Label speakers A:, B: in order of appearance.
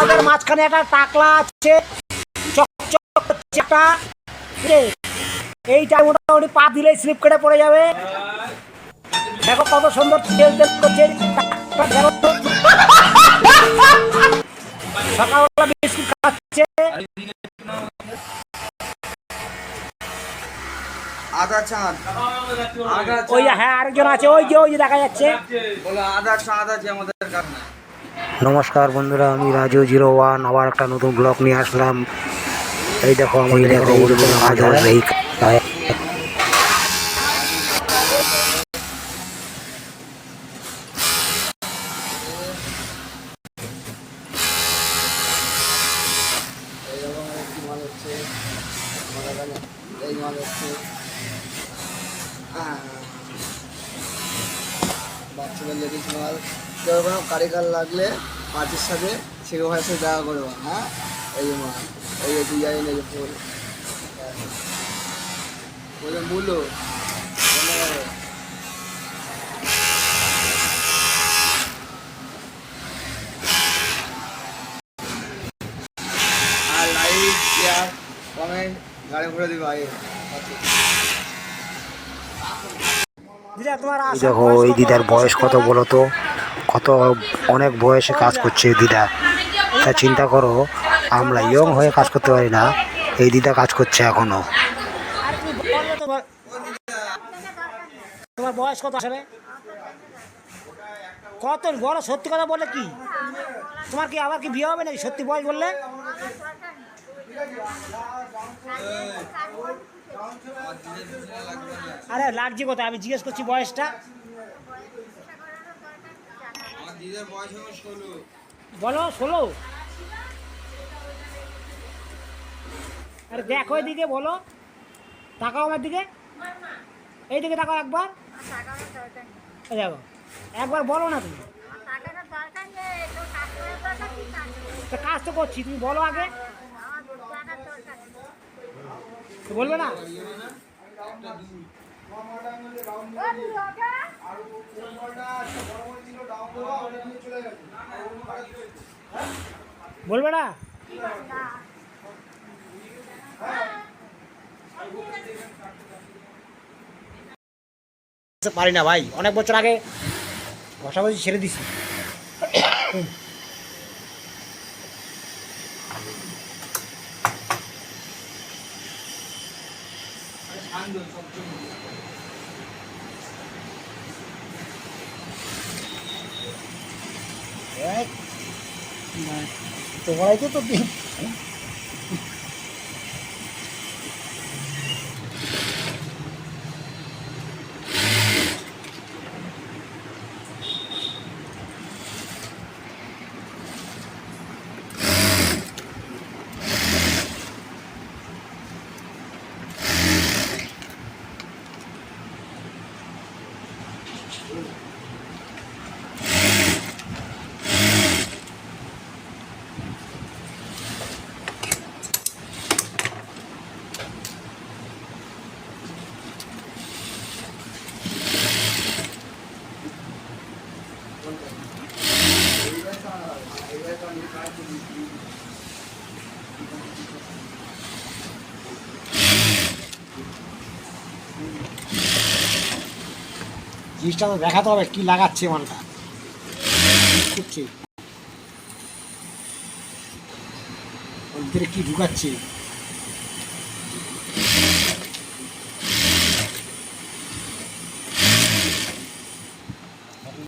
A: ওদের মাঝখানে একটা টাকলা আছে, চকচক করছে একটা, এইটা মোটামুটি পা দিলেই স্লিপ কেটে পড়ে যাবে। দেখো কত সুন্দর তেল তেল করছে। সকালবেলা বিস্কুট খাচ্ছে।
B: আদা চাঁদ,
A: ওই হ্যাঁ আরেকজন আছে, ওই যে দেখা যাচ্ছে।
B: আদা চাঁদ আছে আমাদের কাছে।
C: নমস্কার বন্ধুরা, আমি রাজু01 আবার একটা নতুন ব্লগ নিয়ে আসলাম। এই দেখো আমাদের কাজ হয় এই
B: বাচ্চাদের লেডিস মাল, কেউ কোনো কারিগর লাগলে পার্টির সাথে সেরকম ভাই সাথে দেখা করবো। হ্যাঁ, এই যে মাল, এই যে ডিজাইন, এই যে ফুল বলে মূল্য আর লাইট চেয়ার কমেন্ট গাড়ি ঘুরে দিবে আগে।
C: দেখো এই দিদার বয়স কত বলো তো, কত অনেক বয়সে কাজ করছে দিদা। তা চিন্তা করো, আমরা ইয়ং হয়ে কাজ করতে পারি না, এই দিদা কাজ করছে এখনো।
A: তোমার বয়স কত আসলে? কত বড় সত্যি কথা বললে কি তোমার কি আবার কি বিয়ে হবে নাকি সত্যি বয়স বললে? আরে লাগছে কোথায়, আমি জিজ্ঞেস করছি বয়সটা। বলো 16। আরে দেখো এদিকে, বলো, তাকাও আমার দিকে, এই দিকে তাকাও একবার, দেখো একবার বলো না তুমি। তা কাজ তো করছি, তুমি বলো আগে, বলবে না? বলবে না? পারি না ভাই, অনেক বছর আগে বসাবসি ছেড়ে দিছি। তোমারাই তো জিনিসটা তো দেখাতে হবে কি লাগাচ্ছে মালটা করছে, ভিতরে কি ঢুকাচ্ছে।